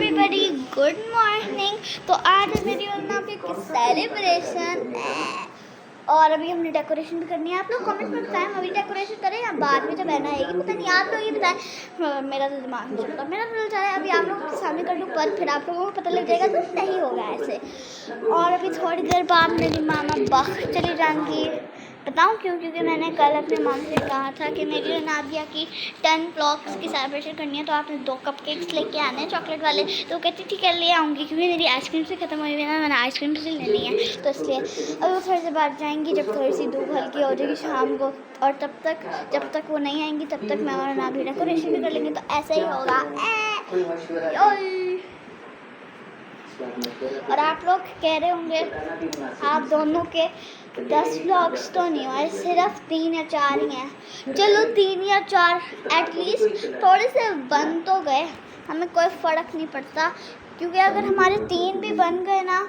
Everybody, good morning. तो आज है मेरी और ना की सेलिब्रेशन और अभी हमने डेकोरेशन भी करनी है। आप लोग कमेंट में बताएं अभी डेकोरेशन करें या बाद में जब बहना आएगी, पता नहीं। आप लोग ये बताएं, मेरा तो दिमाग नहीं चलता। मेरा तो चल रहा है अभी आप लोग के सामने कर दूँ पर फिर आप लोगों को पता लग जाएगा तो नहीं होगा ऐसे। और अभी थोड़ी देर बाद मेरी मामा बाहर चली जाएंगी। बताऊँ क्यों? क्योंकि मैंने कल अपने मामा से कहा था कि मेरी और नादिया की 10 ब्लॉक्स की सेलिब्रेशन करनी है, तो आपने 2 कपकेक्स लेके आने हैं चॉकलेट वाले। तो कहती ठीक है ले आऊँगी, क्योंकि मेरी आइसक्रीम से ख़त्म हुई है ना, मैंने आइसक्रीम से लेनी है, तो इसलिए अभी वो थोड़ी देर बाद जाएंगी जब थोड़ी सी धूप हल्की हो जाएगी शाम को। और जब तक वो नहीं आएंगी तब तक मैं और नादिया डेकोरेशन भी कर लेंगे। तो ऐसे ही होगा। और आप लोग कह रहे होंगे आप दोनों के 10 व्लॉग्स तो नहीं हुए, सिर्फ 3 या 4 ही हैं। चलो 3 या 4 एटलीस्ट थोड़े से बन तो गए, हमें कोई फ़र्क नहीं पड़ता। क्योंकि अगर हमारे 3 भी बन गए ना,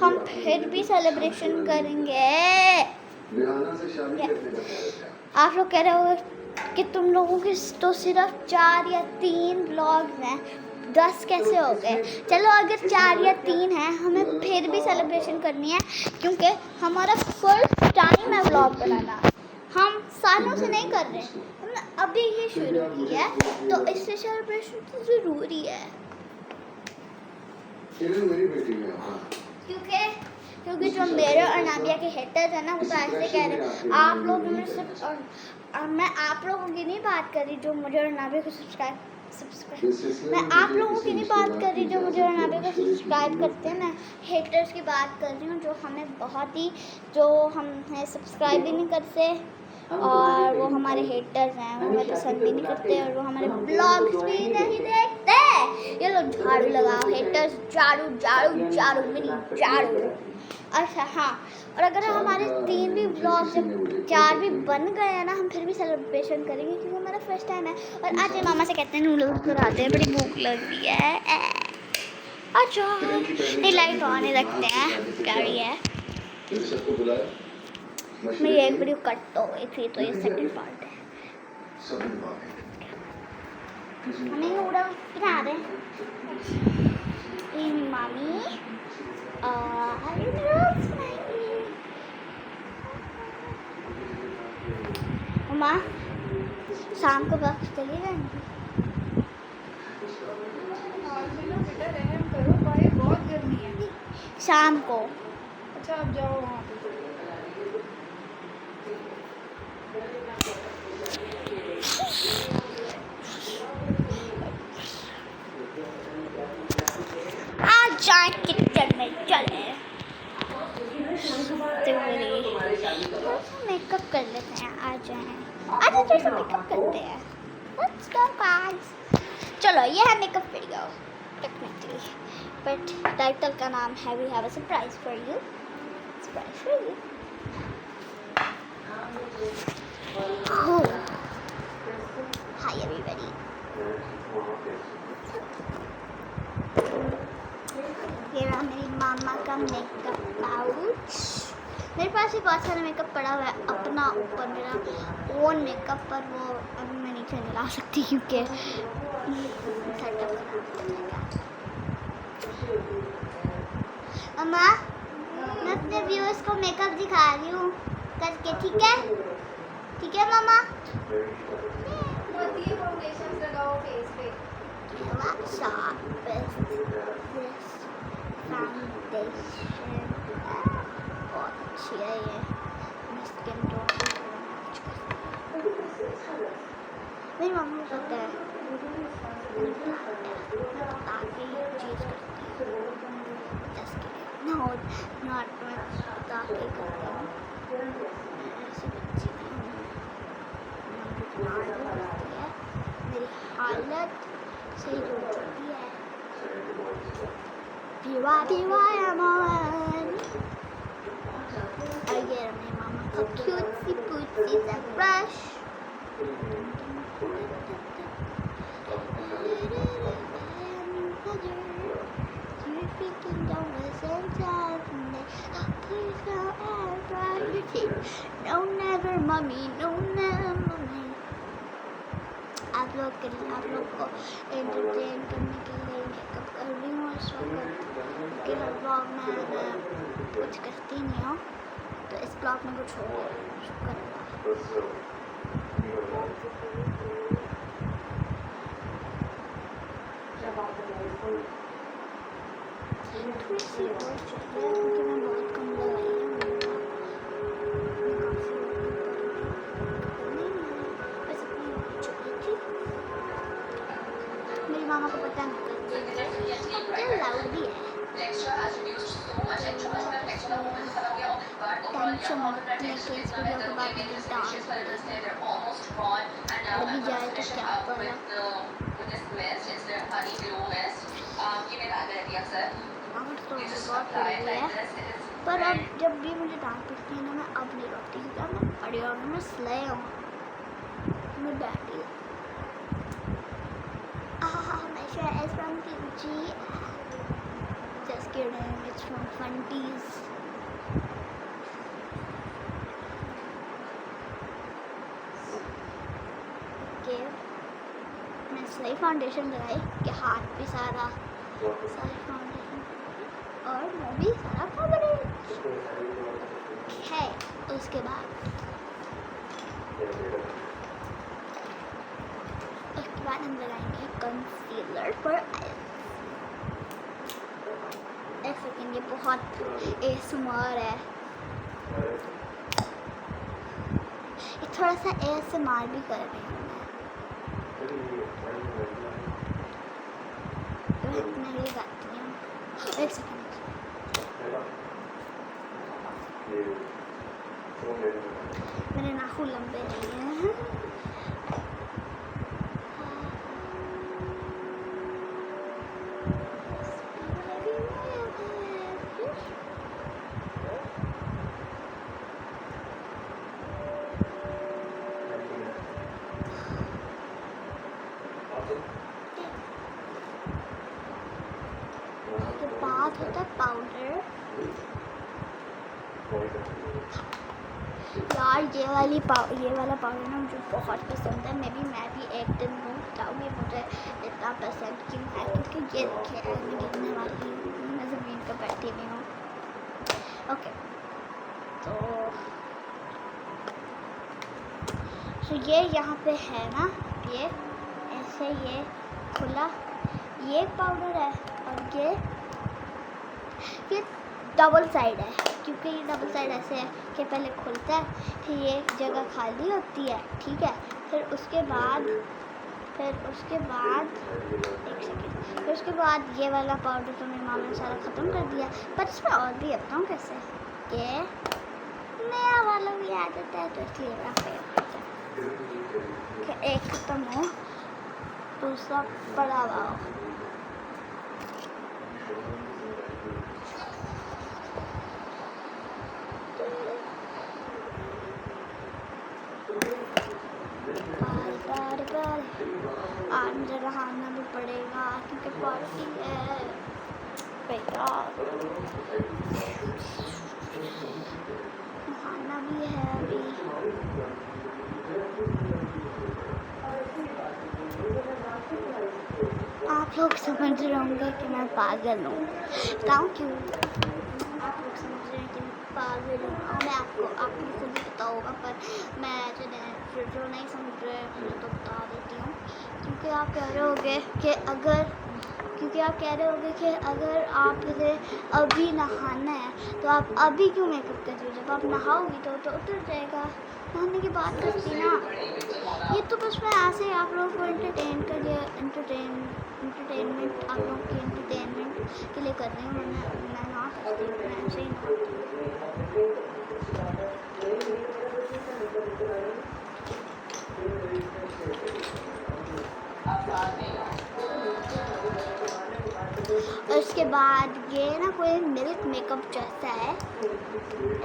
हम फिर भी सेलिब्रेशन करेंगे। आप लोग कह रहे हो कि तुम लोगों के तो सिर्फ 4 या 3 व्लॉग्स हैं, 10 कैसे हो गए? चलो अगर 4 या 3 है, हमें फिर भी सेलिब्रेशन करनी है, क्योंकि हमारा फर्स्ट टाइम है व्लॉग बनाना। हम सालों से नहीं कर रहे, हमने अभी ही शुरू किया है, तो इससे सेलिब्रेशन तो ज़रूरी है। क्योंकि जो मेरे और नादिया के हेटर्स हैं ना, वो तो ऐसे कह रहे हैं आप लोग में सिर्फ। और मैं आप लोगों की नहीं बात कर रही जो मुझे और नादिया को मैं आप लोगों की नहीं बात कर रही जो मुझे और नादिया को सब्सक्राइब करते हैं। मैं हेटर्स की बात कर रही हूँ, जो हमें बहुत ही जो हमें सब्सक्राइब भी नहीं करते और वो हमारे हेटर्स हैं, वो हमें पसंद भी नहीं करते और वो हमारे ब्लॉग्स भी नहीं देखते। ये लो झाड़ू लगाओ हेटर्स, झाड़ू झाड़ू झाड़ू मेरी झाड़ू। अच्छा हाँ, और अगर हमारे 3 भी ब्लॉग जब 4 भी बन गए हैं ना, हम फिर भी सेलिब्रेशन करेंगे, क्योंकि हमारा फर्स्ट टाइम है। और आज मामा से कहते हैं नूडल्स बनाते हैं, बड़ी भूख लग रही है। अच्छा नहीं, लाइट ऑन ही रखते हैं, क्या रही है। मेरी एक वीडियो कट तो गई थी, तो ये सेकंड पार्ट है। हमें नूडल्स बना रहे हैं मामी, नूडल्स बनाएंगे। मम्मा शाम को बस चली जाएंगी। बहुत गर्मी है। शाम को। अच्छा अब जाओ वहाँ पे। आज जाए किचन में चले, मेकअप कर लेते हैं। आ जाए आज जैसे मेकअप करते हैं। Let's go guys। चलो ये है makeup video technically, but title का नाम है we have a surprise for you. Surprise for you. Hi everybody. ये रहा मेरी मामा का मेकअप पाउच। मेरे पास भी बहुत सारा मेकअप पड़ा हुआ है अपना ऊपर, मेरा ओन मेकअप, पर वो अभी मैं नीचे नहीं ला सकती क्योंकि अम्मा मैं अपने व्यूअर्स को मेकअप दिखा रही हूँ करके, ठीक है? ठीक है मामा? फाउंडेशन लगाओ फेस पे। फाउंडेशन बहुत अच्छी है ये, स्किन टोन मेरी मम्मी को पता है, ताकि चीज़ करती हूँ नॉट मैं ताकि करती हूँ, ऐसी बच्ची नहीं हूँ। मेरी हालत सही हो चुकी है। I get my mama a cutesy pootsy brush. You're freaking don't listen to me. Please don't ever brush your teeth. No never mommy, no never mommy. आप लोग को एंटरटेन करने के लिए मेकअप कि हर ब्लॉग में मैं कुछ करती नहीं हूँ, तो इस ब्लॉग में कुछ हो गया। शुक्र अल्लाह। थोड़ी सी और चाहिए क्योंकि मैं बहुत कम लगाई है। मेरी मामा को पता नहीं लाउड भी है। टेंशन मत लेके इस वीडियो के बाद मुझे डांस अभी जाए तो क्या पड़ा। तो बहुत पड़ी है, पर अब जब भी मुझे डांट पड़ती है ना, मैं अब नहीं रोती क्योंकि अब मैं बड़ी और मैं स्ले हूँ, मैं बैठी हूँ। My share is from PG. Just kidding, it's from Funties. Okay, मैं सही फाउंडेशन लगाई कि हाथ भी सारा फाउंडेशन और मुँह भी सारा कवरेज है। उसके बाद हम लगाएंगे कंसीलर पर आईज। एक सेकेंड, ये बहुत एएसएमआर है, ये थोड़ा सा एएसएमआर भी कर रही हूँ मैं इतना ही गाती हूँ। एक सेकेंड, मेरे नाखून लंबे नहीं हैं। बात होता है पाउडर। यार ये वाला पाउडर ना मुझे बहुत पसंद है। मैं भी एक दिन बताऊँगी मुझे इतना पसंद क्यों है, क्योंकि ये देखिए मैं गिरने वाली हूँ, मैं ज़मीन पर बैठी हुई हूँ। ओके, तो ये यहाँ पे है ना, ये ऐसे ये खुला, ये पाउडर है और ये डबल साइड है, क्योंकि ये डबल साइड ऐसे है कि पहले खुलता है, फिर ये जगह खाली होती है, ठीक है। फिर उसके बाद एक सेकेंड, फिर उसके बाद ये वाला पाउडर तो मेरी मामा ने सारा ख़त्म कर दिया, पर इसमें और भी रखता हूँ कैसे कि नया वाला भी आ जाता है, तो इसलिए मेरा फेवरेट है। एक ख़त्म हो, दूसरा पड़ा हुआ हो। आज मुझे नहाना भी पड़ेगा क्योंकि पार्टी है बेटा, नहाना भी है अभी। आप लोग समझ रहे होंगे कि मैं पागल हूँ, बताऊँ क्यों? आप लोग समझ रहे हैं कि मैं पागल हूँ, और मैं आपको खुद भी पता होगा, पर मैं जो नहीं समझ रहे मैं तो बता देती हूँ। क्योंकि आप कह रहे होगे कि अगर आपसे अभी नहाना है तो आप अभी क्यों मेकअप कर रही हो, जब आप नहाओगी तो उतर जाएगा। नहाने की बात करती ना, ये तो बस मैं ऐसे ही आप लोगों को एंटरटेनमेंट आप लोगों की एंटरटेनमेंट के लिए कर रही हूँ। मैं ना करती हूँ, मैं ऐसे ही और उसके बाद ये ना कोई मिल्क मेकअप जैसा है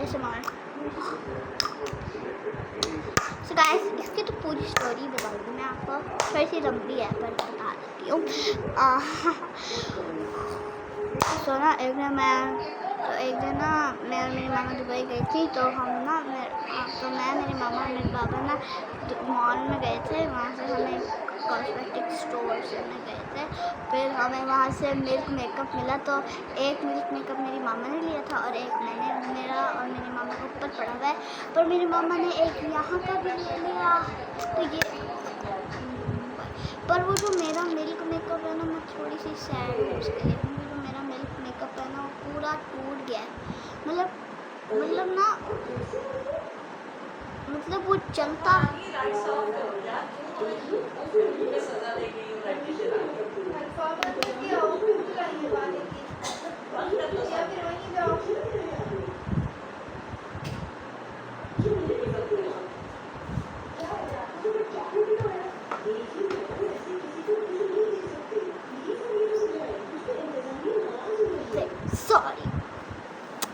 ऐसे मार। सो गाइस, इसकी तो पूरी स्टोरी बता दूँ मैं आपको, थोड़ी सी लंबी है पर बता देती हूँ। सो ना एक दिन मैं और मेरी मामा दुबई गई थी, तो मैं मेरे मामा और मेरे पापा ना मॉल में गए थे। वहाँ से हमें कॉस्मेटिक स्टोर से में गए थे। फिर हमें वहाँ से मिल्क मेकअप मिला, तो एक मिल्क मेकअप मेरी मामा ने लिया था और एक मैंने, मेरा और मेरी मामा के ऊपर पड़ा हुआ है, पर मेरी मामा ने एक यहाँ का भी ले लिया। तो ये पर वो जो मेरा मिल्क मेकअप है ना, मैं थोड़ी सी सैड हूँ उसके लिए, क्योंकि जो मेरा मिल्क मेकअप है ना वो पूरा टूट गया है। मतलब ना, मतलब वो चलता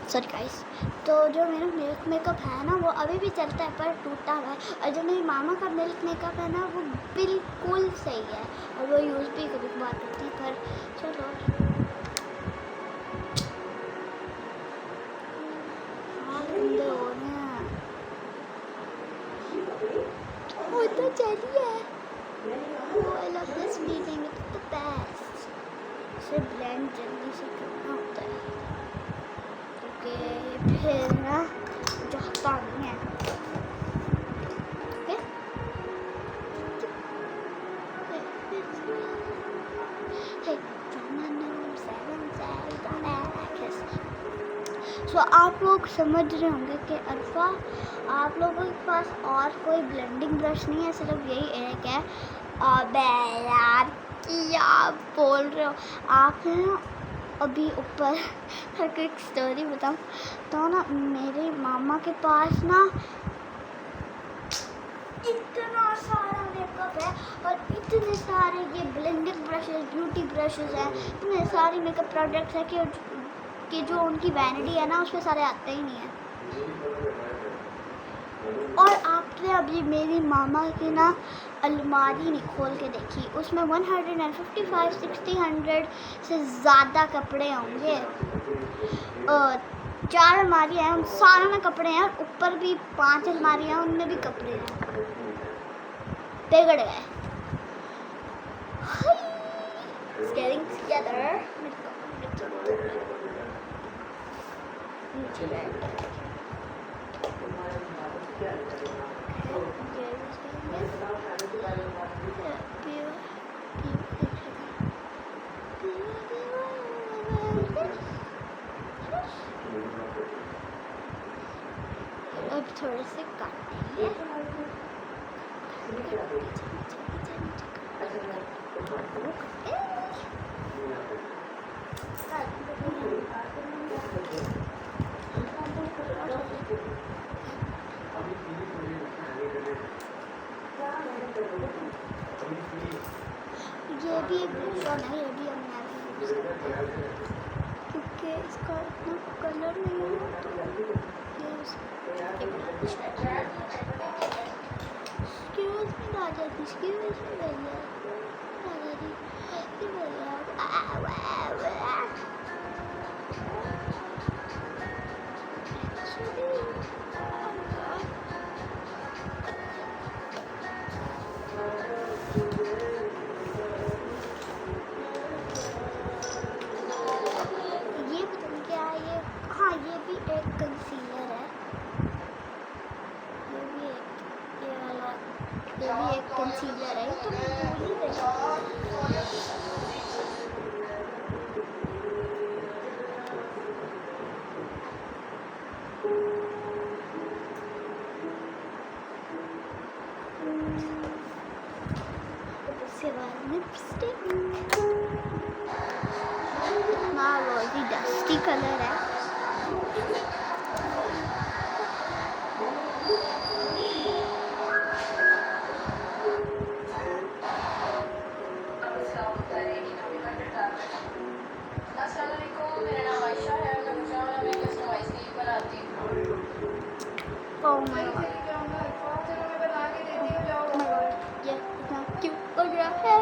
सॉरी गाइस। तो जो मेरा मिल्क मेकअप है ना वो अभी भी चलता है, पर टूटा हुआ है। और जो मेरी मामा का मिल्क मेकअप है ना वो बिल्कुल सही है, और वो यूज़ भी कभी कभार करती है। पर चलो गंदे हो रहे हैं, वो तो चलिए। I love this feeling, it's the best। इसे ब्लेंड जल्दी से करना होता है, क्योंकि फिर ना जाता नहीं है। सो आप लोग समझ रहे होंगे कि अल्फा, आप लोगों के पास और कोई ब्लेंडिंग ब्रश नहीं है, सिर्फ यही एक है। अबे यार क्या बोल रहे हो आप ना। अभी ऊपर हर एक स्टोरी बताऊँ तो ना, मेरे मामा के पास ना इतना सारा मेकअप है, और इतने सारे ये ब्लेंडिंग ब्रशेस, ब्यूटी ब्रशेस हैं, इतने सारे मेकअप प्रोडक्ट्स हैं कि जो उनकी वैनिटी है ना उसमें सारे आते ही नहीं है। और आपने अभी मेरी मामा की ना अलमारी नहीं खोल के देखी, उसमें 155, 60, 100 से ज़्यादा कपड़े होंगे। 4 अलमारियाँ हैं, उन सारों में कपड़े हैं, और ऊपर भी 5 अलमारियाँ हैं, उनमें भी कपड़े हैं। बिगड़ गए। Getting together। अब थोड़े से काटेंगे। ये भी एक ब्लूशन है, ये भी हमने यूज़ करते हैं, क्योंकि इसका इतना कलर नहीं है, तो ये एक्सक्यूज़ मी दादा जी, एक्सक्यूज़ मी भैया, दादा जी एक कंसीलर है, ये भी एक कंसीलर है, तो मैं भूल ही गई। उसके बाद लिपस्टिक, इतना रोजी डस्टी कलर है। Oh my god, ये इतना क्यूट लग रहा है।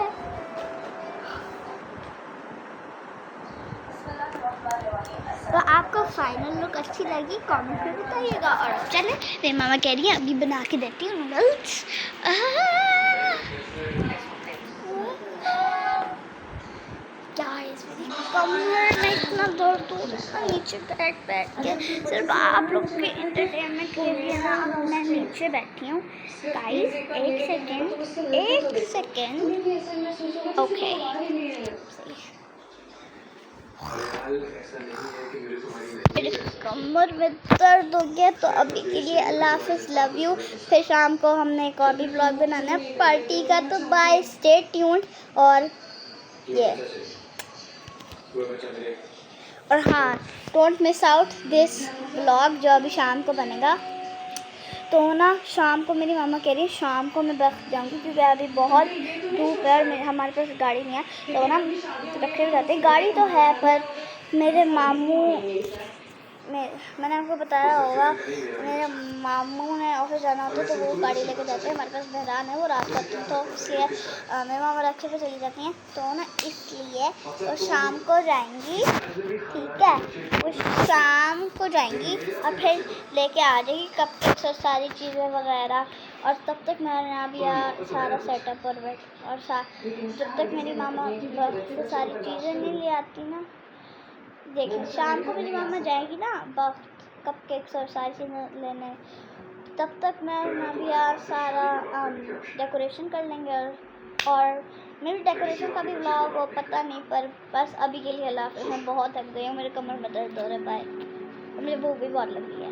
तो आपको फाइनल लुक अच्छी लगी कमेंट में बताइएगा। और चले, मेरी मामा कह रही है अभी बना के देती हूँ नूडल्स। कमर में इतना दर्द हो रहा है, नीचे बैठ के सिर्फ आप लोग के एंटरटेनमेंट के लिए ना अब मैं नीचे बैठी हूँ। गाइस एक सेकेंड ओके। मेरे कमर में दर्द हो गया, तो अभी के लिए अल्लाह हाफिज़, लव यू। फिर शाम को हमने एक और भी ब्लॉग बनाना है पार्टी का, तो बाय, स्टे ट्यून्ड। और हाँ, don't miss out this blog जो अभी शाम को बनेगा। तो ना शाम को मेरी मामा कह रही है शाम को मैं बैठ जाऊँगी, क्योंकि अभी बहुत धूप है और हमारे पास गाड़ी नहीं है। तो ना रखे जाते हैं, गाड़ी तो है पर मेरे मामू मैंने आपको बताया होगा, मेरे मामू ने ऑफिस जाना होता है तो वो गाड़ी लेके जाते हैं। हमारे पास बहरान है, वो रात को आती है, तो इसलिए मेरे मामा रखे पे चली जाती हैं। तो ना इसलिए वो शाम को जाएंगी, ठीक है, वो शाम को जाएंगी और फिर लेके आ जाएगी कपकेक्स और सारी चीज़ें वगैरह। और तब तक मेरे यहाँ भी सारा सेटअप और जब तक मेरी मामा से सारी चीज़ें नहीं ले आती ना, देखिए शाम को मेरी मामा जाएगी ना कपकेक्स और सारी चीज़ें लेने, तब तक मैं भी यार सारा डेकोरेशन कर लेंगे। और मेरी डेकोरेशन का भी व्लॉग हो पता नहीं, पर बस अभी के लिए अल्लाह हाफ़िज़। मैं बहुत थक गई हूँ, मेरे कमर में दर्द हो रहा है, बाय। और मुझे भूख भी बहुत लगी है।